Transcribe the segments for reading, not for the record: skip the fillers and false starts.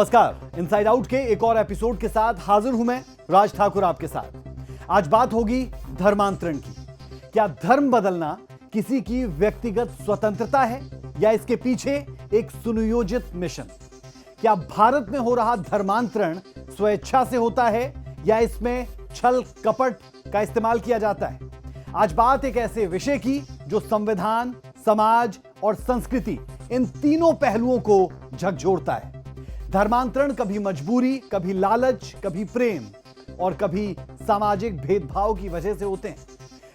नमस्कार, inside out के एक और एपिसोड के साथ हाजिर हूं मैं राज ठाकुर आपके साथ। आज बात होगी धर्मांतरण की। क्या धर्म बदलना किसी की व्यक्तिगत स्वतंत्रता है या इसके पीछे एक सुनियोजित मिशन? क्या भारत में हो रहा धर्मांतरण स्वेच्छा से होता है या इसमें छल कपट का इस्तेमाल किया जाता है? आज बात एक ऐसे विषय की जो संविधान, समाज और संस्कृति इन तीनों पहलुओं को झकझोरता है। धर्मांतरण कभी मजबूरी, कभी लालच, कभी प्रेम और कभी सामाजिक भेदभाव की वजह से होते हैं।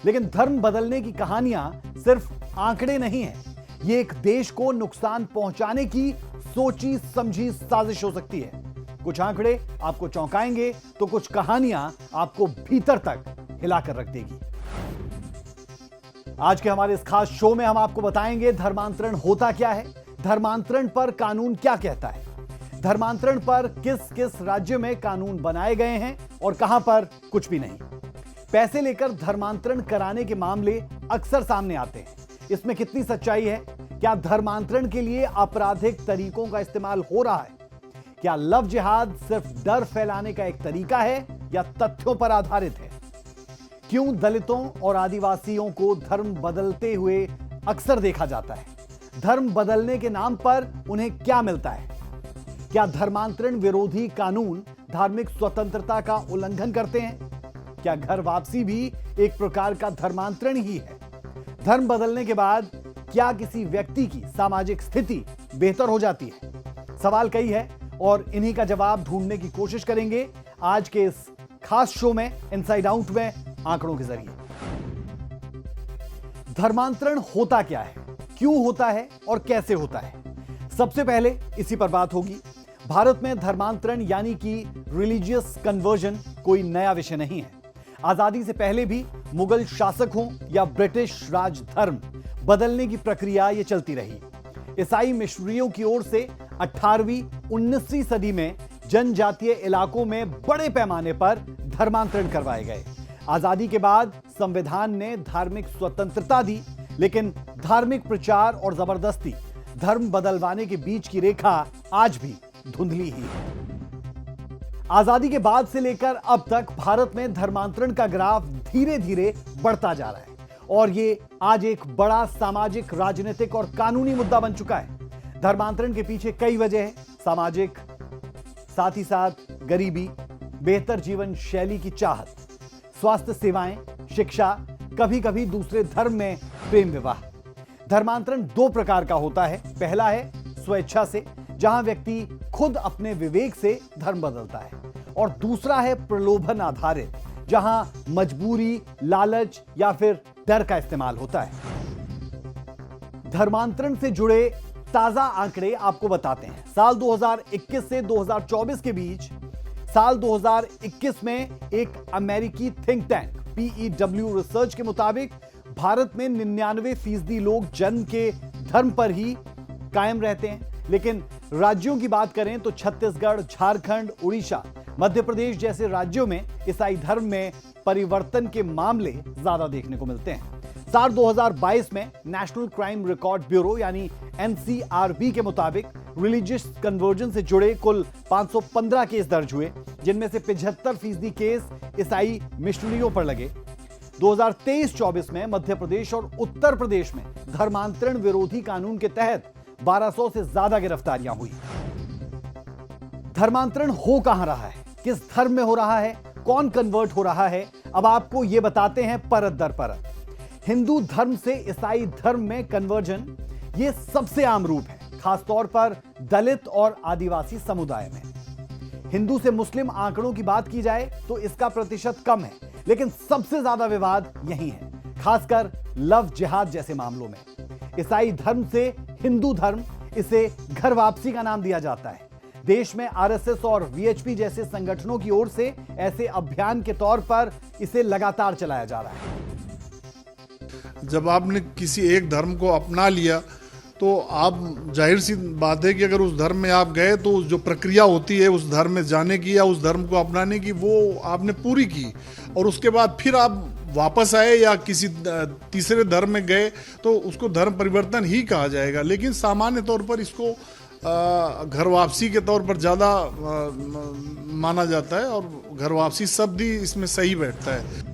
लेकिन धर्म बदलने की कहानियां सिर्फ आंकड़े नहीं है, ये एक देश को नुकसान पहुंचाने की सोची समझी साजिश हो सकती है। कुछ आंकड़े आपको चौंकाएंगे तो कुछ कहानियां आपको भीतर तक हिलाकर रख देगी। आज के हमारे इस खास शो में हम आपको बताएंगे धर्मांतरण होता क्या है, धर्मांतरण पर कानून क्या कहता है, धर्मांतरण पर किस किस राज्य में कानून बनाए गए हैं और कहां पर कुछ भी नहीं। पैसे लेकर धर्मांतरण कराने के मामले अक्सर सामने आते हैं, इसमें कितनी सच्चाई है? क्या धर्मांतरण के लिए आपराधिक तरीकों का इस्तेमाल हो रहा है? क्या लव जिहाद सिर्फ डर फैलाने का एक तरीका है या तथ्यों पर आधारित है? क्यों दलितों और आदिवासियों को धर्म बदलते हुए अक्सर देखा जाता है? धर्म बदलने के नाम पर उन्हें क्या मिलता है? क्या धर्मांतरण विरोधी कानून धार्मिक स्वतंत्रता का उल्लंघन करते हैं? क्या घर वापसी भी एक प्रकार का धर्मांतरण ही है? धर्म बदलने के बाद क्या किसी व्यक्ति की सामाजिक स्थिति बेहतर हो जाती है? सवाल कई है और इन्हीं का जवाब ढूंढने की कोशिश करेंगे आज के इस खास शो में, इनसाइड आउट में, आंकड़ों के जरिए। धर्मांतरण होता क्या है, क्यों होता है और कैसे होता है? सबसे पहले इसी पर बात होगी। भारत में धर्मांतरण यानी कि रिलीजियस कन्वर्जन कोई नया विषय नहीं है। आजादी से पहले भी मुगल शासक हों या ब्रिटिश राज धर्म बदलने की प्रक्रिया ये चलती रही। ईसाई मिशनरियों की ओर से 18वीं 19वीं सदी में जनजातीय इलाकों में बड़े पैमाने पर धर्मांतरण करवाए गए। आजादी के बाद संविधान ने धार्मिक स्वतंत्रता दी, लेकिन धार्मिक प्रचार और जबरदस्ती धर्म बदलवाने के बीच की रेखा आज भी धुंधली ही है। आजादी के बाद से लेकर अब तक भारत में धर्मांतरण का ग्राफ धीरे धीरे बढ़ता जा रहा है और ये आज एक बड़ा सामाजिक, राजनीतिक और कानूनी मुद्दा बन चुका है। धर्मांतरण के पीछे कई वजह है, सामाजिक, साथ ही साथ गरीबी, बेहतर जीवन शैली की चाहत, स्वास्थ्य सेवाएं, शिक्षा, कभी कभी दूसरे धर्म में प्रेम विवाह। धर्मांतरण दो प्रकार का होता है। पहला है स्वेच्छा से, जहां व्यक्ति खुद अपने विवेक से धर्म बदलता है, और दूसरा है प्रलोभन आधारित, जहां मजबूरी, लालच या फिर डर का इस्तेमाल होता है। धर्मांतरण से जुड़े ताजा आंकड़े आपको बताते हैं। साल 2021 से 2024 के बीच साल 2021 में एक अमेरिकी थिंक टैंक PEW रिसर्च के मुताबिक भारत में 99% लोग जन्म के धर्म पर ही कायम रहते हैं। लेकिन राज्यों की बात करें तो छत्तीसगढ़, झारखंड, उड़ीसा, मध्य प्रदेश जैसे राज्यों में ईसाई धर्म में परिवर्तन के मामले ज्यादा देखने को मिलते हैं। साल 2022 में नेशनल क्राइम रिकॉर्ड ब्यूरो यानी NCRB के मुताबिक रिलीजियस कन्वर्जन से जुड़े कुल 515 केस दर्ज हुए, जिनमें से 75% केस ईसाई मिशनरियों पर लगे। 2023-24 में मध्य प्रदेश और उत्तर प्रदेश में धर्मांतरण विरोधी कानून के तहत 1200 से ज्यादा गिरफ्तारियां हुई। धर्मांतरण हो कहां रहा है, किस धर्म में हो रहा है, कौन कन्वर्ट हो रहा है, अब आपको यह बताते हैं परत दर परत। हिंदू धर्म से ईसाई धर्म में कन्वर्जन यह सबसे आम रूप है, खासतौर पर दलित और आदिवासी समुदाय में। हिंदू से मुस्लिम आंकड़ों की बात की जाए तो इसका प्रतिशत कम है, लेकिन सबसे ज्यादा विवाद यही है, खासकर लव जिहाद जैसे मामलों में। ईसाई धर्म से हिंदू धर्म, इसे घर वापसी का नाम दिया जाता है। देश में RSS और VHP जैसे संगठनों की ओर से ऐसे अभियान के तौर पर इसे लगातार चलाया जा रहा है। जब आपने किसी एक धर्म को अपना लिया तो आप, जाहिर सी बात है कि अगर उस धर्म में आप गए तो जो प्रक्रिया होती है उस धर्म में जाने की या उस धर्म को अपनाने की, वो आपने पूरी की, और उसके बाद फिर आप वापस आए या किसी तीसरे धर्म में गए तो उसको धर्म परिवर्तन ही कहा जाएगा। लेकिन सामान्य तौर पर इसको घर वापसी के तौर पर ज़्यादा माना जाता है और घर वापसी शब्द ही इसमें सही बैठता है।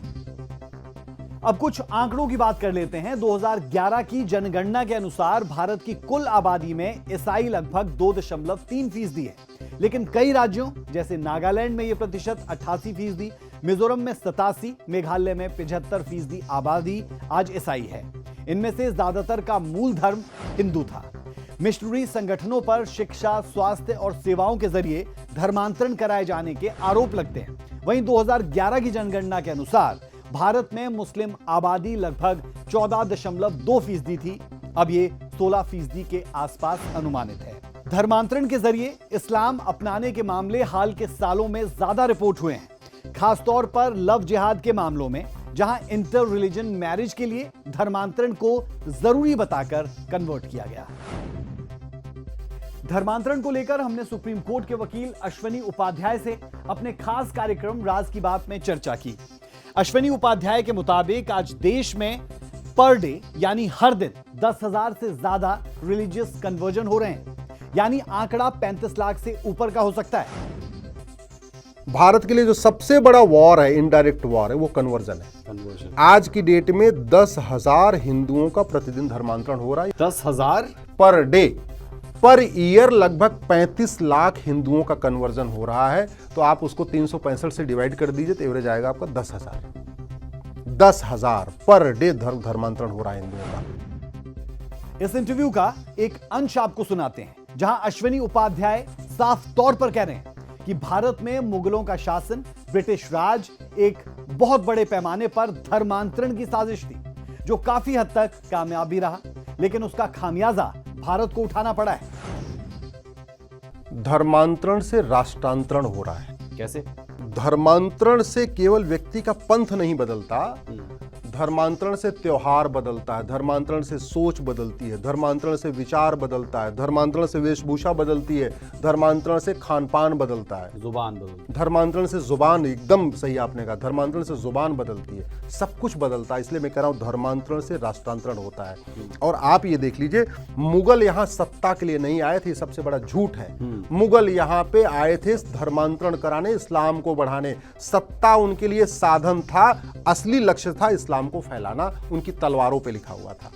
अब कुछ आंकड़ों की बात कर लेते हैं। 2011 की जनगणना के अनुसार भारत की कुल आबादी में ईसाई लगभग 2.3% है, लेकिन कई राज्यों जैसे नागालैंड में यह प्रतिशत 88%, मिजोरम में 87%, मेघालय में 75% आबादी आज ईसाई है। इनमें से ज्यादातर का मूल धर्म हिंदू था। मिशनरी संगठनों पर शिक्षा, स्वास्थ्य और सेवाओं के जरिए धर्मांतरण कराए जाने के आरोप लगते हैं। वहीं 2011 की जनगणना के अनुसार भारत में मुस्लिम आबादी लगभग 14.2% थी। अब ये 16% के आसपास अनुमानित है। धर्मांतरण के जरिए इस्लाम अपनाने के मामले हाल के सालों में ज्यादा रिपोर्ट हुए हैं, खासतौर पर लव जिहाद के मामलों में, जहां इंटर रिलीजन मैरिज के लिए धर्मांतरण को जरूरी बताकर कन्वर्ट किया गया। धर्मांतरण को लेकर हमने सुप्रीम कोर्ट के वकील अश्वनी उपाध्याय से अपने खास कार्यक्रम राज की बात में चर्चा की। अश्वनी उपाध्याय के मुताबिक आज देश में पर डे यानी हर दिन 10,000 से ज्यादा रिलीजियस कन्वर्जन हो रहे हैं, यानी आंकड़ा 35 लाख से ऊपर का हो सकता है। भारत के लिए जो सबसे बड़ा वॉर है, इनडायरेक्ट वॉर है, वो कन्वर्जन है। आज की डेट में 10,000 हिंदुओं का प्रतिदिन धर्मांतरण हो रहा है। 10,000 पर डे, पर ईयर लगभग 35 लाख हिंदुओं का कन्वर्जन हो रहा है। तो आप उसको 365 से डिवाइड कर दीजिए तो एवरेज आएगा आपका 10,000। 10,000 पर डे धर्मांतरण हो रहा है हिंदुओं का। इस इंटरव्यू का एक अंश आपको सुनाते हैं, जहां अश्वनी उपाध्याय साफ तौर पर कह रहे हैं कि भारत में मुगलों का शासन, ब्रिटिश राज एक बहुत बड़े पैमाने पर धर्मांतरण की साजिश थी, जो काफी हद तक कामयाब भी रहा, लेकिन उसका खामियाजा भारत को उठाना पड़ा है। धर्मांतरण से राष्ट्रांतरण हो रहा है। कैसे? धर्मांतरण से केवल व्यक्ति का पंथ नहीं बदलता, धर्मांतरण से त्योहार बदलता है, धर्मांतरण से सोच बदलती है, धर्मांतरण से विचार बदलता है, धर्मांतरण से वेशभूषा बदलती है, धर्मांतरण से खान पान बदलता है, जुबान बदलती है, धर्मांतरण से जुबान, एकदम सही आपने कहा, धर्मांतरण से जुबान बदलती है, सब कुछ बदलता है। इसलिए मैं कह रहा हूं धर्मांतरण से राष्ट्रांतरण होता है। और आप ये देख लीजिए, मुगल यहां सत्ता के लिए नहीं आए थे, सबसे बड़ा झूठ है। मुगल यहां पे आए थे धर्मांतरण कराने, इस्लाम को बढ़ाने। सत्ता उनके लिए साधन था, असली लक्ष्य था इस्लाम को फैलाना, उनकी तलवारों पे लिखा हुआ था।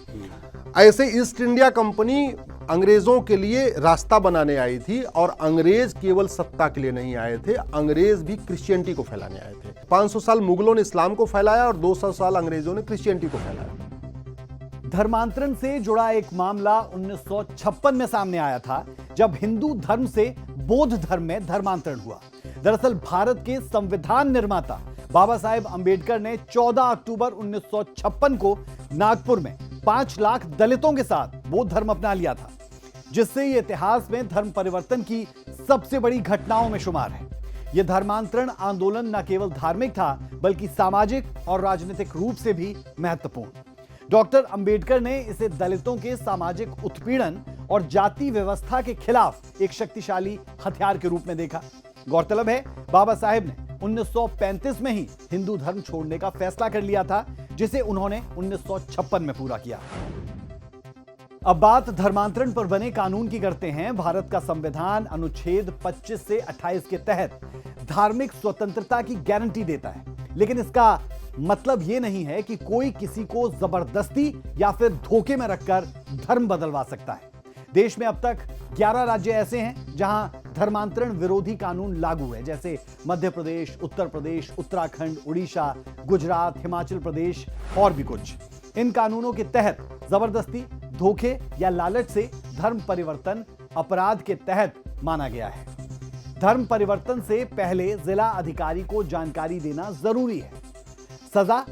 ऐसे ईस्ट इंडिया कंपनी अंग्रेजों के लिए रास्ता बनाने आई थी, और अंग्रेज केवल सत्ता के लिए नहीं आए थे, अंग्रेज भी क्रिश्चियनिटी को फैलाने आए थे। 500 साल मुगलों ने इस्लाम को फैलाया और 200 साल अंग्रेजों ने क्रिश्चियनिटी को फैलाया। धर्मांतरण से जुड़ा एक मामला 1956 में सामने आया था, जब हिंदू धर्म से बौद्ध धर्म में धर्मांतरण हुआ। दरअसल भारत के संविधान निर्माता बाबा साहेब अंबेडकर ने 14 अक्टूबर 1956 को नागपुर में 5 लाख दलितों के साथ बौद्ध धर्म अपना लिया था, जिससे यह इतिहास में धर्म परिवर्तन की सबसे बड़ी घटनाओं में शुमार है। यह धर्मांतरण आंदोलन न केवल धार्मिक था, बल्कि सामाजिक और राजनीतिक रूप से भी महत्वपूर्ण। डॉक्टर अंबेडकर ने इसे दलितों के सामाजिक उत्पीड़न और जाति व्यवस्था के खिलाफ एक शक्तिशाली हथियार के रूप में देखा। गौरतलब है, बाबा साहेब ने 1935 में ही हिंदू धर्म छोड़ने का फैसला कर लिया था, जिसे उन्होंने 1956 में पूरा किया। अब बात धर्मांतरण पर बने कानून की करते हैं। भारत का संविधान अनुच्छेद 25 से 28 के तहत धार्मिक स्वतंत्रता की गारंटी देता है, लेकिन इसका मतलब यह नहीं है कि कोई किसी को जबरदस्ती या फिर धोखे में रखकर धर्म बदलवा सकता है। देश में अब तक 11 राज्य ऐसे हैं जहां धर्मांतरण विरोधी कानून लागू है, जैसे मध्य प्रदेश, उत्तर प्रदेश, उत्तराखंड, उड़ीसा, गुजरात, हिमाचल प्रदेश और भी कुछ। इन कानूनों के तहत जबरदस्ती, धोखे या लालच से धर्म परिवर्तन अपराध के तहत माना गया है। धर्म परिवर्तन से पहले जिला अधिकारी को जानकारी देना जरूरी है। सजा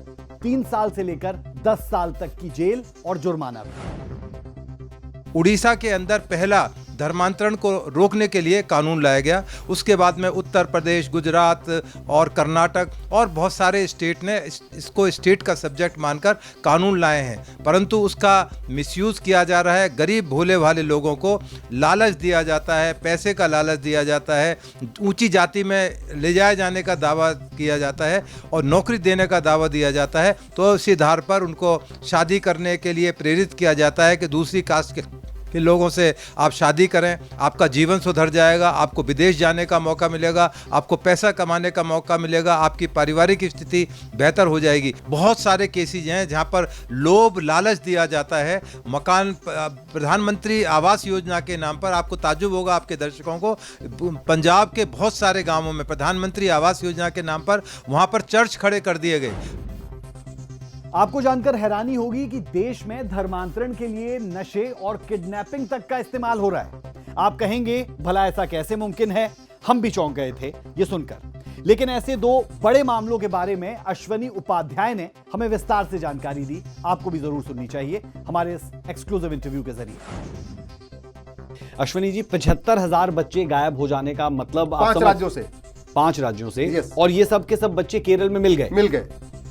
3 साल से लेकर 10 साल तक की जेल और जुर्माना भी। उड़ीसा के अंदर पहला धर्मांतरण को रोकने के लिए कानून लाया गया। उसके बाद में उत्तर प्रदेश, गुजरात और कर्नाटक और बहुत सारे स्टेट ने इसको स्टेट का सब्जेक्ट मानकर कानून लाए हैं, परंतु उसका मिसयूज़ किया जा रहा है। गरीब भोले भाले लोगों को लालच दिया जाता है, पैसे का लालच दिया जाता है, ऊंची जाति में ले जाए जाने का दावा किया जाता है और नौकरी देने का दावा दिया जाता है। तो इसी आधार पर उनको शादी करने के लिए प्रेरित किया जाता है कि दूसरी कास्ट कि लोगों से आप शादी करें, आपका जीवन सुधर जाएगा, आपको विदेश जाने का मौका मिलेगा, आपको पैसा कमाने का मौका मिलेगा, आपकी पारिवारिक स्थिति बेहतर हो जाएगी। बहुत सारे केसेज हैं जहां पर लोभ लालच दिया जाता है। मकान, प्रधानमंत्री आवास योजना के नाम पर, आपको ताज्जुब होगा आपके दर्शकों को, पंजाब के बहुत सारे गांवों में प्रधानमंत्री आवास योजना के नाम पर वहां पर चर्च खड़े कर दिए गए। आपको जानकर हैरानी होगी कि देश में धर्मांतरण के लिए नशे और किडनैपिंग तक का इस्तेमाल हो रहा है। आप कहेंगे भला ऐसा कैसे मुमकिन है? हम भी चौंक गए थे ये सुनकर। लेकिन ऐसे दो बड़े मामलों के बारे में अश्वनी उपाध्याय ने हमें विस्तार से जानकारी दी। आपको भी जरूर सुननी चाहिए हमारे इस एक्सक्लूसिव इंटरव्यू के जरिए। अश्वनी जी, 75,000 बच्चे गायब हो जाने का मतलब 5 राज्यों से, 5 राज्यों से, Yes. और ये सब के सब बच्चे केरल में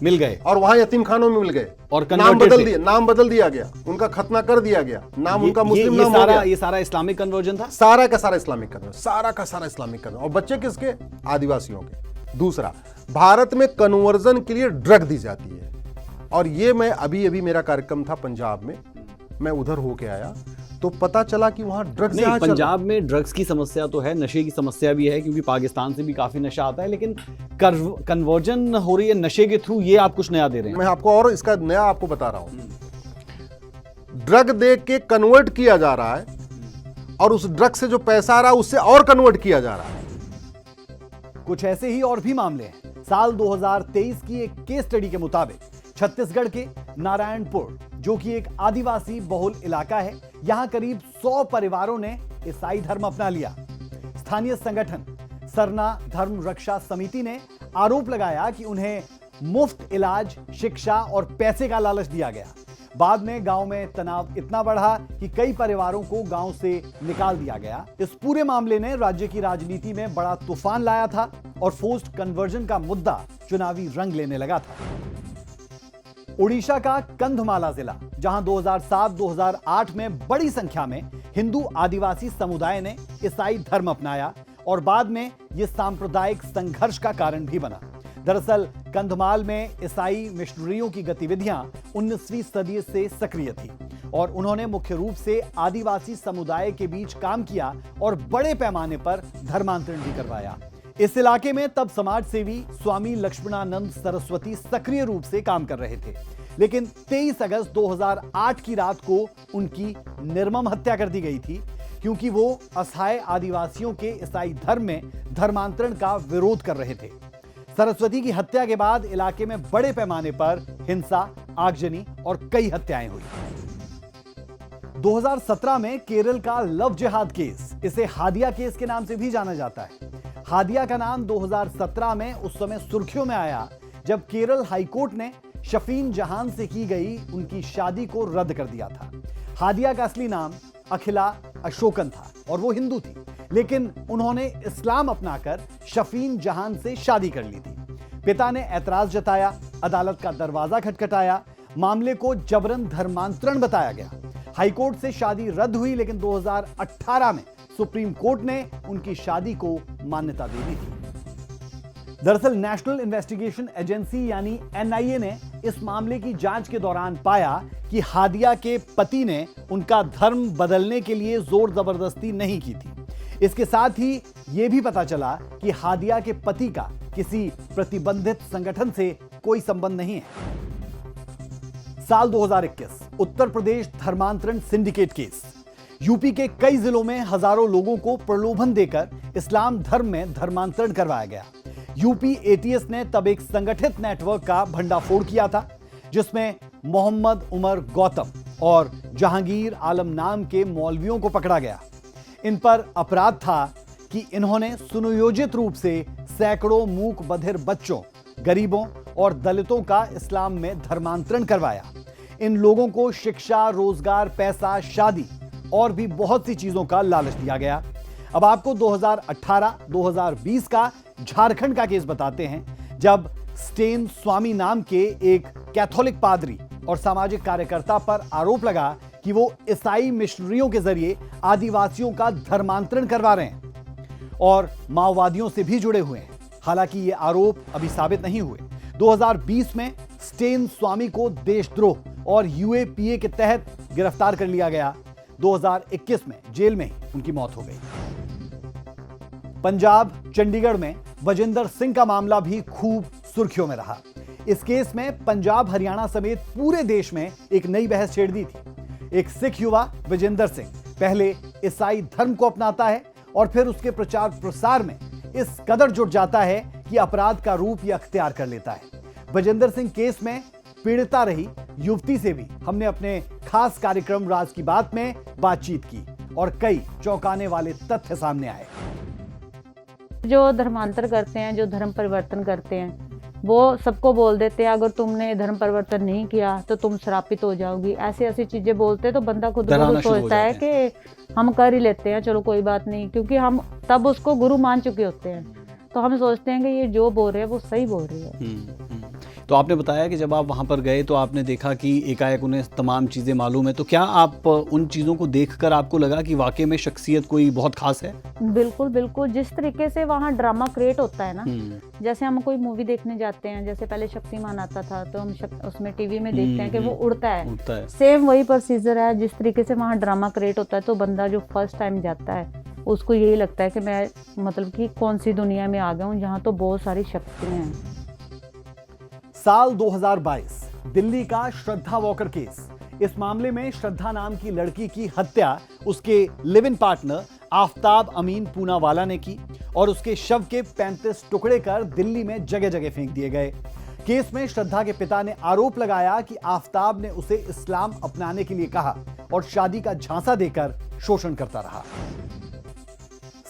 मिल गए और वहां यतीम खानों में मिल गए और नाम बदल दिया गया, उनका खतना कर दिया गया, नाम उनका मुस्लिम नाम हो गया। ये सारा इस्लामिक कन्वर्जन था, सारा का सारा इस्लामिक कन्वर्जन, और बच्चे किसके? आदिवासियों के। दूसरा, भारत में कन्वर्जन के लिए ड्रग दी जाती है, और ये मैं अभी मेरा कार्यक्रम था पंजाब में, मैं उधर होके आया तो पता चला कि वहां ड्रग्स नहीं, पंजाब में ड्रग्स की समस्या तो है, नशे की समस्या भी है, क्योंकि पाकिस्तान से भी काफी नशा आता है, लेकिन कन्वर्जन हो रही है नशे के थ्रू। ये आप कुछ नया दे रहे हैं। मैं आपको और इसका नया आपको बता रहा हूं। ड्रग दे के कन्वर्ट किया जा रहा है, और उस ड्रग से जो पैसा आ रहा है उससे और कन्वर्ट किया जा रहा है। कुछ ऐसे ही और भी मामले हैं। साल 2023 की एक केस स्टडी के मुताबिक छत्तीसगढ़ के नारायणपुर, जो कि एक आदिवासी बहुल इलाका है, यहां करीब 100 परिवारों ने ईसाई धर्म अपना लिया। स्थानीय संगठन सरना धर्म रक्षा समिति ने आरोप लगाया कि उन्हें मुफ्त इलाज, शिक्षा और पैसे का लालच दिया गया। बाद में गांव में तनाव इतना बढ़ा कि कई परिवारों को गांव से निकाल दिया गया। इस पूरे मामले ने राज्य की राजनीति में बड़ा तूफान लाया था और फोर्स्ड कन्वर्जन का मुद्दा चुनावी रंग लेने लगा था। ओडिशा का कंधमाला जिला, जहां 2007-2008 में बड़ी संख्या में हिंदू आदिवासी समुदाय ने ईसाई धर्म अपनाया और बाद में यह सांप्रदायिक संघर्ष का कारण भी बना। दरअसल कंधमाल में ईसाई मिशनरियों की गतिविधियां 19वीं सदी से सक्रिय थी और उन्होंने मुख्य रूप से आदिवासी समुदाय के बीच काम किया और बड़े पैमाने पर धर्मांतरण भी करवाया। इस इलाके में तब समाज सेवी स्वामी लक्ष्मणानंद सरस्वती सक्रिय रूप से काम कर रहे थे, लेकिन 23 अगस्त 2008 की रात को उनकी निर्मम हत्या कर दी गई थी, क्योंकि वो असहाय आदिवासियों के ईसाई धर्म में धर्मांतरण का विरोध कर रहे थे। सरस्वती की हत्या के बाद इलाके में बड़े पैमाने पर हिंसा, आगजनी और कई हत्याएं हुई। 2017 में केरल का लव जिहाद केस, इसे हादिया केस के नाम से भी जाना जाता है। हादिया का नाम 2017 में उस समय सुर्खियों में आया जब केरल हाईकोर्ट ने शफीन जहान से की गई उनकी शादी को रद्द कर दिया था। हादिया का असली नाम अखिला अशोकन था और वो हिंदू थी, लेकिन उन्होंने इस्लाम अपनाकर शफीन जहान से शादी कर ली थी। पिता ने ऐतराज जताया, अदालत का दरवाजा खटखटाया, मामले को जबरन धर्मांतरण बताया गया। हाईकोर्ट से शादी रद्द हुई, लेकिन 2018 में सुप्रीम कोर्ट ने उनकी शादी को मान्यता दे दी थी। दरअसल नेशनल इन्वेस्टिगेशन एजेंसी यानी NIA ने इस मामले की जांच के दौरान पाया कि हादिया के पति ने उनका धर्म बदलने के लिए जोर जबरदस्ती नहीं की थी। इसके साथ ही यह भी पता चला कि हादिया के पति का किसी प्रतिबंधित संगठन से कोई संबंध नहीं है। साल 2021 उत्तर प्रदेश धर्मांतरण सिंडिकेट केस। यूपी के कई जिलों में हजारों लोगों को प्रलोभन देकर इस्लाम धर्म में धर्मांतरण करवाया गया। यूपी ATS ने तब एक संगठित नेटवर्क का भंडाफोड़ किया था, जिसमें मोहम्मद उमर गौतम और जहांगीर आलम नाम के मौलवियों को पकड़ा गया। इन पर अपराध था कि इन्होंने सुनियोजित रूप से सैकड़ों मूक बधिर बच्चों, गरीबों और दलितों का इस्लाम में धर्मांतरण करवाया। इन लोगों को शिक्षा, रोजगार, पैसा, शादी और भी बहुत सी चीजों का लालच दिया गया। अब आपको 2018-2020 का झारखंड का केस बताते हैं, जब स्टेन स्वामी नाम के एक कैथोलिक पादरी और सामाजिक कार्यकर्ता पर आरोप लगा कि वो ईसाई मिशनरियों के जरिए आदिवासियों का धर्मांतरण करवा रहे हैं और माओवादियों से भी जुड़े हुए हैं। हालांकि ये आरोप अभी साबित नहीं हुए। 2020 में स्टेन स्वामी को देशद्रोह और UAPA के तहत गिरफ्तार कर लिया गया। 2021 में जेल में ही उनकी मौत हो गई। पंजाब चंडीगढ़ में वजिंदर सिंह का मामला भी खूब सुर्खियों में रहा। इस केस में पंजाब हरियाणा समेत पूरे देश में एक नई बहस छेड़ दी थी। एक सिख युवा वजिंदर सिंह पहले ईसाई धर्म को अपनाता है और फिर उसके प्रचार प्रसार में इस कदर जुट जाता है कि अपराध का रूप यह अख्तियार कर लेता है। वजिंदर सिंह केस में पीड़िता रही युवती से भी हमने अपने खास कार्यक्रम राज की बात में बातचीत की और कई चौंकाने वाले तथ्य सामने आए। जो धर्मांतर करते हैं, जो धर्म परिवर्तन करते हैं, वो सबको बोल देते हैं अगर तुमने धर्म परिवर्तन नहीं किया तो तुम श्रापित हो जाओगी। ऐसी ऐसी चीजें बोलते हैं तो बंदा खुद को सोचता है कि हम कर ही लेते हैं, चलो कोई बात नहीं, क्योंकि हम तब उसको गुरु मान चुके होते हैं। तो हम सोचते हैं कि ये जो बोल रहे हैं वो सही बोल रही है। तो आपने बताया कि जब आप वहां पर गए तो आपने देखा कि एकाएक उन्हें तमाम चीजें मालूम है, तो क्या आप उन चीजों को देखकर आपको लगा कि वाकई में शख्सियत कोई बहुत खास है? बिल्कुल बिल्कुल, जिस तरीके से वहाँ ड्रामा क्रिएट होता है ना, जैसे हम कोई मूवी देखने जाते हैं, जैसे पहले शक्तिमान आता था तो हम उसमें टीवी में देखते हैं कि वो उड़ता है, सेम वही प्रोसीजर है। जिस तरीके से वहाँ ड्रामा क्रिएट होता है तो बंदा जो फर्स्ट टाइम जाता है उसको यही लगता है कि मैं मतलब कि कौन सी दुनिया में आ गया हूँ जहाँ तो बहुत सारी शक्तियाँ हैं। साल 2022 दिल्ली का श्रद्धा वॉकर केस। इस मामले में श्रद्धा नाम की लड़की की हत्या उसके लिव इन पार्टनर आफ्ताब अमीन पूनावाला ने की और उसके शव के 35 टुकड़े कर दिल्ली में जगह जगह फेंक दिए गए। केस में श्रद्धा के पिता ने आरोप लगाया कि आफ्ताब ने उसे इस्लाम अपनाने के लिए कहा और शादी का झांसा देकर शोषण करता रहा।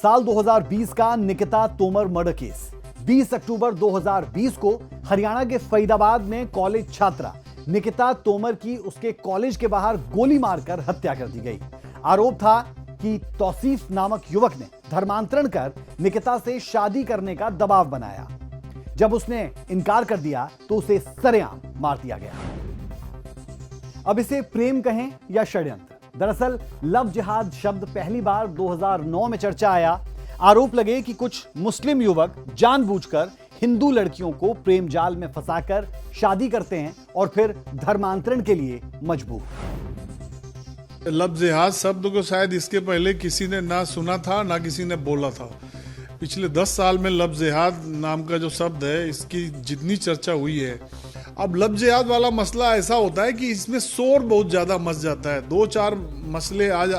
साल 2020 का निकिता तोमर मर्डर केस। 20 अक्टूबर 2020 को हरियाणा के फरीदाबाद में कॉलेज छात्रा निकिता तोमर की उसके कॉलेज के बाहर गोली मारकर हत्या कर दी गई। आरोप था कि तौसीफ नामक युवक ने धर्मांतरण कर निकिता से शादी करने का दबाव बनाया। जब उसने इनकार कर दिया तो उसे सरेआम मार दिया गया। अब इसे प्रेम कहें या षड्यंत्र, दरअसल लव जिहाद शब्द पहली बार 2009 में चर्चा आया। आरोप लगे कि कुछ मुस्लिम युवक जानबूझकर हिंदू लड़कियों को प्रेम जाल में फंसाकर शादी करते हैं और फिर धर्मांतरण के लिए मजबूर। लव जिहाद शब्द को शायद इसके पहले किसी ने ना सुना था ना किसी ने बोला था। पिछले 10 साल में लव जिहाद नाम का जो शब्द है इसकी जितनी चर्चा हुई है, अब लव जिहाद वाला मसला ऐसा होता है कि इसमें शोर बहुत ज्यादा मच जाता है। 2-4 मसले आज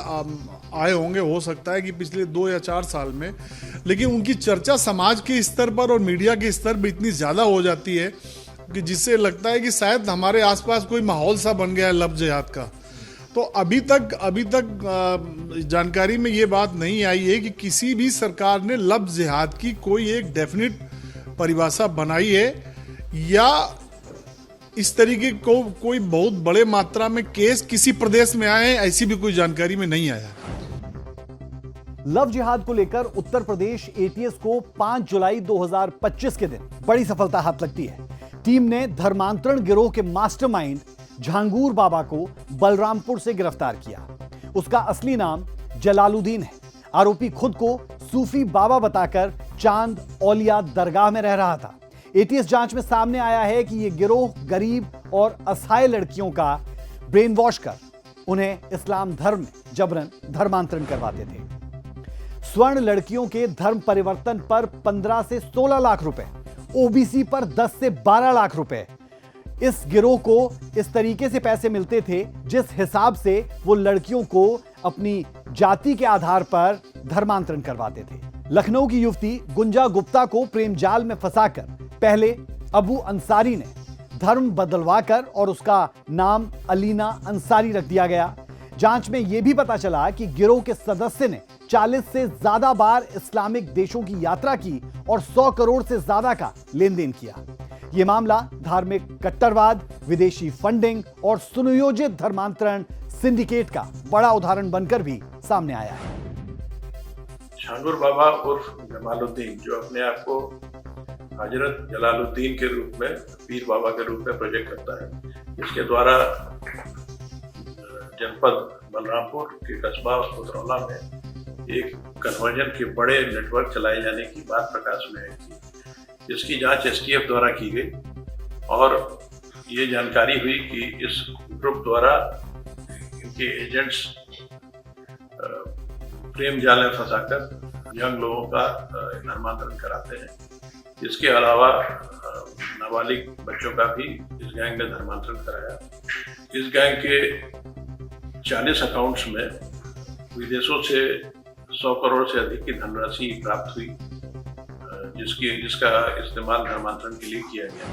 आए होंगे, हो सकता है कि पिछले 2 या 4 साल में, लेकिन उनकी चर्चा समाज के स्तर पर और मीडिया के स्तर पर इतनी ज्यादा हो जाती है कि जिससे लगता है कि शायद हमारे आसपास कोई माहौल सा बन गया है लव जिहाद का। तो अभी तक जानकारी में ये बात नहीं आई है कि किसी भी सरकार ने लव जिहाद की कोई एक डेफिनेट परिभाषा बनाई है या इस तरीके को कोई बहुत बड़े मात्रा में केस किसी प्रदेश में आए हैं, ऐसी भी कोई जानकारी में नहीं आया। लव जिहाद को लेकर उत्तर प्रदेश एटीएस को 5 जुलाई 2025 के दिन बड़ी सफलता हाथ लगती है। टीम ने धर्मांतरण गिरोह के मास्टरमाइंड झांगूर बाबा को बलरामपुर से गिरफ्तार किया। उसका असली नाम जलालुद्दीन है। आरोपी खुद को सूफी बाबा बताकर चांद औलिया दरगाह में रह रहा था। एटीएस जांच में सामने आया है कि यह गिरोह गरीब और असहाय लड़कियों का ब्रेन वॉश कर उन्हें इस्लाम धर्म में जबरन धर्मांतरण करवाते थे। स्वर्ण लड़कियों के धर्म परिवर्तन पर 15 से 16 लाख रुपए, ओबीसी पर 10 से 12 लाख रुपए। इस गिरोह को इस तरीके से पैसे मिलते थे जिस हिसाब से वो लड़कियों को अपनी जाति के आधार पर धर्मांतरण करवाते थे। लखनऊ की युवती गुंजा गुप्ता को प्रेम जाल में फंसाकर पहले अबू अंसारी ने धर्म बदलवाकर और उसका नाम अलीना अंसारी रख दिया गया। जांच में यह भी पता चला कि गिरोह के सदस्य ने 40 से ज्यादा बार इस्लामिक देशों की यात्रा की और 100 करोड़ से ज्यादा का लेन देन किया। यह मामला धार्मिक कट्टरवाद, विदेशी फंडिंग और सुनियोजित धर्मांतरण सिंडिकेट का बड़ा उदाहरण बनकर भी सामने आया है। झांगुर बाबा उर्फ जमालुद्दीन, जो अपने आप को हजरत जलालुद्दीन के रूप में, पीर बाबा के रूप में प्रोजेक्ट करता है, इसके द्वारा जनपद बलरामपुर के कस्बा उतरौला में एक कन्वर्जन के बड़े नेटवर्क चलाए जाने की बात प्रकाश में आई थी, जिसकी जांच एसटीएफ द्वारा की गई और ये जानकारी हुई कि इस ग्रुप द्वारा इनके एजेंट्स प्रेम जाल में फंसाकर यंग लोगों का धर्मांतरण कराते हैं। इसके अलावा नाबालिग बच्चों का भी इस गैंग में धर्मांतरण कराया। इस गैंग के 40 अकाउंट्स में विदेशों से 100 करोड़ से अधिक की धनराशि प्राप्त हुई, जिसका इस्तेमाल धर्मांतरण के लिए किया गया।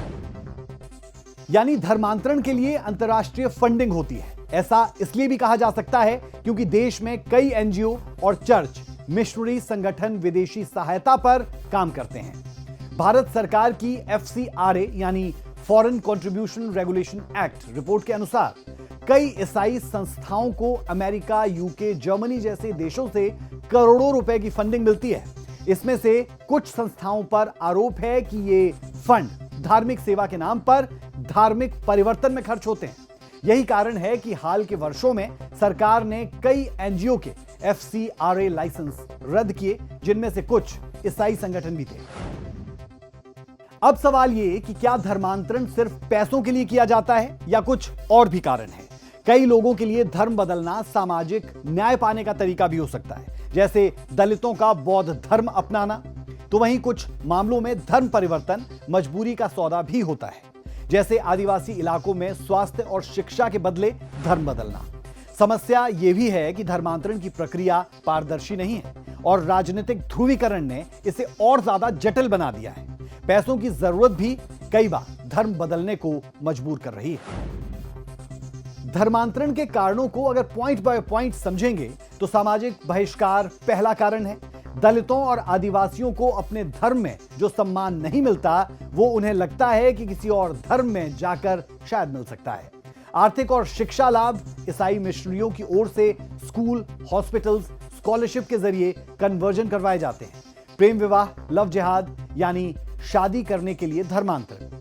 यानी धर्मांतरण के लिए अंतर्राष्ट्रीय फंडिंग होती है। ऐसा इसलिए भी कहा जा सकता है क्योंकि देश में कई एनजीओ और चर्च, मिशनरी संगठन विदेशी सहायता पर काम करते हैं। भारत सरकार की FCRA यानी foreign contribution regulation act report के अनुसार कई ईसाई संस्थाओं को अमेरिका, यूके, जर्मनी जैसे देशों से करोड़ों रुपए की फंडिंग मिलती है। इसमें से कुछ संस्थाओं पर आरोप है कि ये फंड धार्मिक सेवा के नाम पर धार्मिक परिवर्तन में खर्च होते हैं। यही कारण है कि हाल के वर्षों में सरकार ने कई एनजीओ के FCRA लाइसेंस रद्द किए, जिनमें से कुछ ईसाई संगठन भी थे। अब सवाल ये कि क्या धर्मांतरण सिर्फ पैसों के लिए किया जाता है या कुछ और भी कारण है? कई लोगों के लिए धर्म बदलना सामाजिक न्याय पाने का तरीका भी हो सकता है, जैसे दलितों का बौद्ध धर्म अपनाना। तो वहीं कुछ मामलों में धर्म परिवर्तन मजबूरी का सौदा भी होता है, जैसे आदिवासी इलाकों में स्वास्थ्य और शिक्षा के बदले धर्म बदलना। समस्या यह भी है कि धर्मांतरण की प्रक्रिया पारदर्शी नहीं है और राजनीतिक ध्रुवीकरण ने इसे और ज्यादा जटिल बना दिया है। पैसों की जरूरत भी कई बार धर्म बदलने को मजबूर कर रही है। धर्मांतरण के कारणों को अगर पॉइंट बाय पॉइंट समझेंगे तो सामाजिक बहिष्कार पहला कारण है। दलितों और आदिवासियों को अपने धर्म में जो सम्मान नहीं मिलता, वो उन्हें लगता है कि किसी और धर्म में जाकर शायद मिल सकता है। आर्थिक और शिक्षा लाभ ईसाई मिशनरियों की ओर से स्कूल, हॉस्पिटल्स, स्कॉलरशिप के जरिए कन्वर्जन करवाए जाते हैं। प्रेम विवाह, लव जिहाद यानी शादी करने के लिए धर्मांतरण।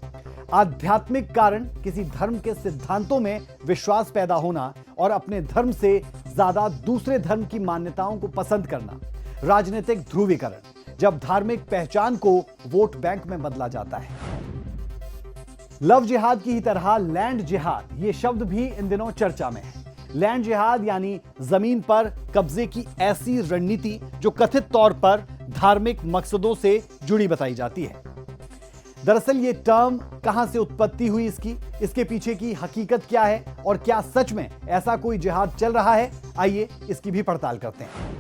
आध्यात्मिक कारण किसी धर्म के सिद्धांतों में विश्वास पैदा होना और अपने धर्म से ज्यादा दूसरे धर्म की मान्यताओं को पसंद करना। राजनीतिक ध्रुवीकरण, जब धार्मिक पहचान को वोट बैंक में बदला जाता है। लव जिहाद की ही तरह लैंड जिहाद, ये शब्द भी इन दिनों चर्चा में है। लैंड जिहाद यानी जमीन पर कब्जे की ऐसी रणनीति जो कथित तौर पर धार्मिक मकसदों से जुड़ी बताई जाती है। दरअसल ये टर्म कहां से उत्पत्ति हुई, इसके पीछे की हकीकत क्या है और क्या सच में ऐसा कोई जिहाद चल रहा है, आइए इसकी भी पड़ताल करते हैं।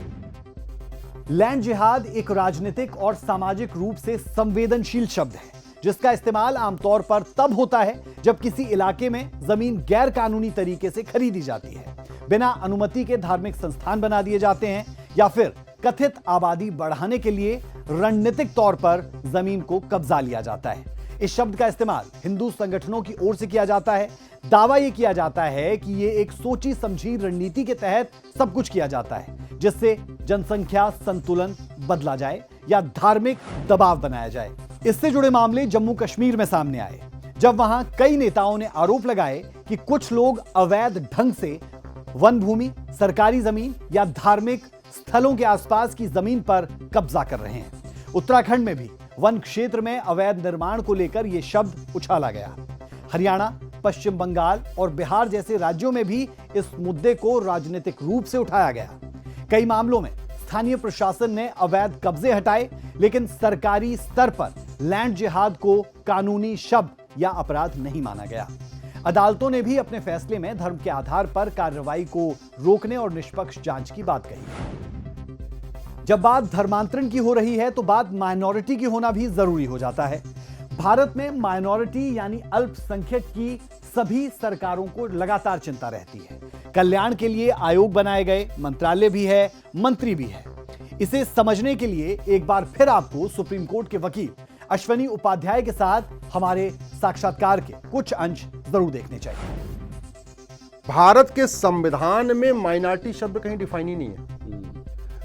लैंड जिहाद एक राजनीतिक और सामाजिक रूप से संवेदनशील शब्द है, जिसका इस्तेमाल आमतौर पर तब होता है जब किसी इलाके में जमीन गैर कानूनी तरीके से खरीदी जाती है, बिना अनुमति के धार्मिक संस्थान बना दिए जाते हैं या फिर कथित आबादी बढ़ाने के लिए रणनीतिक तौर पर जमीन को कब्जा लिया जाता है। इस शब्द का इस्तेमाल हिंदू संगठनों की ओर से किया जाता है। दावा यह किया जाता है कि यह एक सोची समझी रणनीति के तहत सब कुछ किया जाता है, जिससे जनसंख्या संतुलन बदला जाए या धार्मिक दबाव बनाया जाए। इससे जुड़े मामले जम्मू कश्मीर में सामने आए, जब वहां कई नेताओं ने आरोप लगाए कि कुछ लोग अवैध ढंग से वन भूमि, सरकारी जमीन या धार्मिक स्थलों के आसपास की जमीन पर कब्जा कर रहे हैं। उत्तराखंड में भी वन क्षेत्र में अवैध निर्माण को लेकर यह शब्द उछाला गया। हरियाणा, पश्चिम बंगाल और बिहार जैसे राज्यों में भी इस मुद्दे को राजनीतिक रूप से उठाया गया। कई मामलों में स्थानीय प्रशासन ने अवैध कब्जे हटाए, लेकिन सरकारी स्तर पर लैंड जिहाद को कानूनी शब्द या अपराध नहीं माना गया। अदालतों ने भी अपने फैसले में धर्म के आधार पर कार्रवाई को रोकने और निष्पक्ष जांच की बात कही। जब बात धर्मांतरण की हो रही है तो बात माइनॉरिटी की होना भी जरूरी हो जाता है। भारत में माइनॉरिटी यानी अल्पसंख्यक की सभी सरकारों को लगातार चिंता रहती है। कल्याण के लिए आयोग बनाए गए, मंत्रालय भी है, मंत्री भी है। इसे समझने के लिए एक बार फिर आपको सुप्रीम कोर्ट के वकील अश्वनी उपाध्याय के साथ हमारे साक्षात्कार के कुछ अंश जरूर देखने चाहिए। भारत के संविधान में माइनॉरिटी शब्द कहीं डिफाइन ही नहीं है।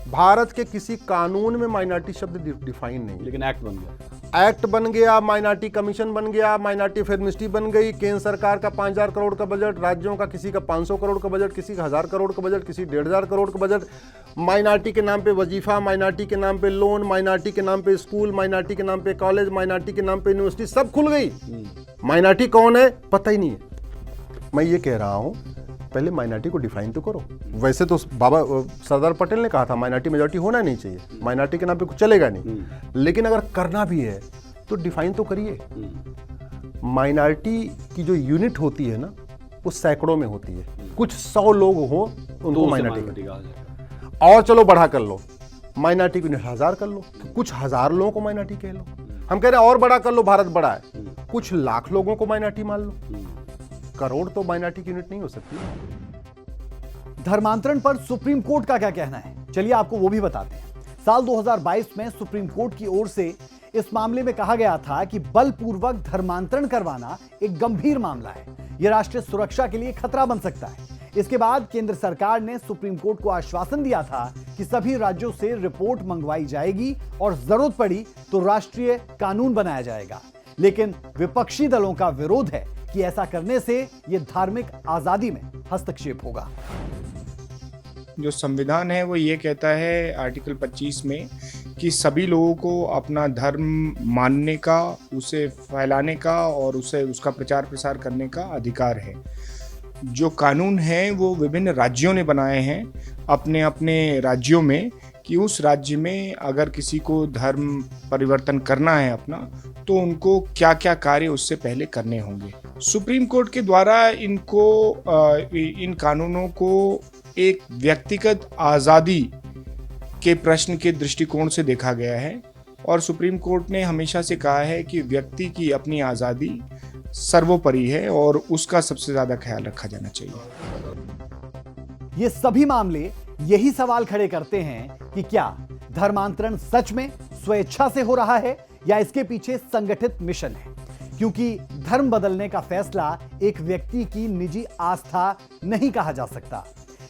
भारत के किसी कानून में माइनॉरिटी शब्द डिफाइन नहीं, लेकिन एक्ट बन गया। एक्ट बन गया, माइनॉरिटी कमीशन बन गया, माइनॉरिटी फेयर मिनिस्ट्री बन गई, केंद्र सरकार का 5000 करोड़ का बजट, राज्यों का किसी का 500 करोड़ का बजट, किसी का 1000 करोड़ का बजट, किसी 1500 करोड़ का बजट। माइनॉरिटी के नाम पे वजीफा, माइनॉरिटी के नाम पे लोन, माइनॉरिटी के नाम पे स्कूल, माइनॉरिटी के नाम पे कॉलेज, माइनॉरिटी के नाम पे यूनिवर्सिटी, सब खुल गई। माइनॉरिटी कौन है पता ही नहीं है। मैं ये कह रहा हूं पहले माइनॉरिटी को डिफाइन तो करो। वैसे तो बाबा सरदार पटेल ने कहा था माइनॉरिटी मेजॉरिटी होना नहीं चाहिए, माइनॉरिटी के नाम पे कुछ चलेगा नहीं, लेकिन अगर करना भी है तो डिफाइन तो करिए। माइनॉरिटी की जो यूनिट होती है ना वो सैकड़ों में होती है, कुछ 100 लोग हो उनको माइनॉरिटी, और चलो बढ़ा कर लो, माइनॉरिटी की यूनिट 1000 कर लो, तो कुछ 1000 लोगों को माइनॉरिटी कह लो। हम कह रहे हैं और बड़ा कर लो, भारत बड़ा है, कुछ लाख लोगों को माइनॉरिटी मान लो, करोड़ तो माइनॉरिटी की यूनिट नहीं हो सकती। धर्मांतरण पर सुप्रीम कोर्ट का क्या कहना है, चलिए आपको वो भी बताते हैं। साल 2022 में सुप्रीम कोर्ट की ओर से इस मामले में कहा गया था कि बलपूर्वक धर्मांतरण करवाना एक गंभीर मामला है, यह राष्ट्रीय सुरक्षा के लिए खतरा बन सकता है। इसके बाद केंद्र सरकार ने सुप्रीम कोर्ट को आश्वासन दिया था कि सभी राज्यों से रिपोर्ट मंगवाई जाएगी और जरूरत पड़ी तो राष्ट्रीय कानून बनाया जाएगा। लेकिन विपक्षी दलों का विरोध है कि ऐसा करने से यह धार्मिक आजादी में हस्तक्षेप होगा। जो संविधान है वो ये कहता है आर्टिकल 25 में कि सभी लोगों को अपना धर्म मानने का, उसे फैलाने का और उसे उसका प्रचार प्रसार करने का अधिकार है। जो कानून है वो विभिन्न राज्यों ने बनाए हैं अपने अपने राज्यों में, कि उस राज्य में अगर किसी को धर्म परिवर्तन करना है अपना, तो उनको क्या क्या कार्य उससे पहले करने होंगे। सुप्रीम कोर्ट के द्वारा इन कानूनों को एक व्यक्तिगत आज़ादी के प्रश्न के दृष्टिकोण से देखा गया है, और सुप्रीम कोर्ट ने हमेशा से कहा है कि व्यक्ति की अपनी आज़ादी सर्वोपरि है और उसका सबसे ज्यादा ख्याल रखा जाना चाहिए। ये सभी मामले यही सवाल खड़े करते हैं कि क्या धर्मांतरण सच में स्वेच्छा से हो रहा है या इसके पीछे संगठित मिशन है, क्योंकि धर्म बदलने का फैसला एक व्यक्ति की निजी आस्था नहीं कहा जा सकता।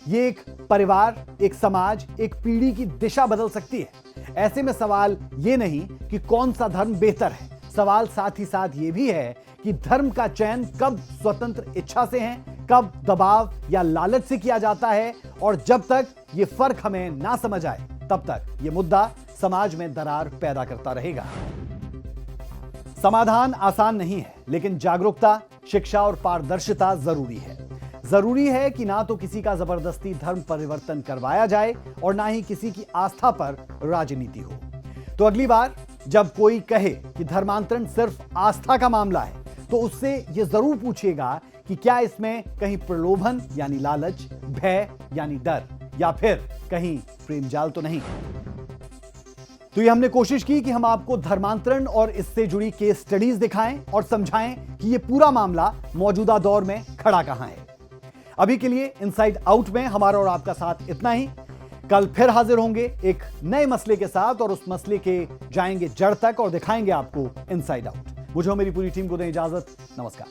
ये एक परिवार, एक समाज, एक पीढ़ी की दिशा बदल सकती है। ऐसे में सवाल ये नहीं कि कौन सा धर्म बेहतर है, सवाल साथ ही साथ ये भी है कि धर्म का चयन कब स्वतंत्र इच्छा से है, कब दबाव या लालच से किया जाता है, और जब तक ये फर्क हमें ना समझ आए तब तक ये मुद्दा समाज में दरार पैदा करता रहेगा। समाधान आसान नहीं है, लेकिन जागरूकता, शिक्षा और पारदर्शिता जरूरी है। जरूरी है कि ना तो किसी का जबरदस्ती धर्म परिवर्तन करवाया जाए और ना ही किसी की आस्था पर राजनीति हो। तो अगली बार जब कोई कहे कि धर्मांतरण सिर्फ आस्था का मामला है, तो उससे यह जरूर पूछिएगा कि क्या इसमें कहीं प्रलोभन यानी लालच, भय यानी डर, या फिर कहीं प्रेम जाल तो नहीं। तो ये हमने कोशिश की कि हम आपको धर्मांतरण और इससे जुड़ी केस स्टडीज दिखाएं और समझाएं कि ये पूरा मामला मौजूदा दौर में खड़ा कहां है। अभी के लिए इनसाइड आउट में हमारा और आपका साथ इतना ही। कल फिर हाजिर होंगे एक नए मसले के साथ, और उस मसले के जाएंगे जड़ तक और दिखाएंगे आपको इनसाइड आउट। मुझे और मेरी पूरी टीम को दें इजाजत। नमस्कार।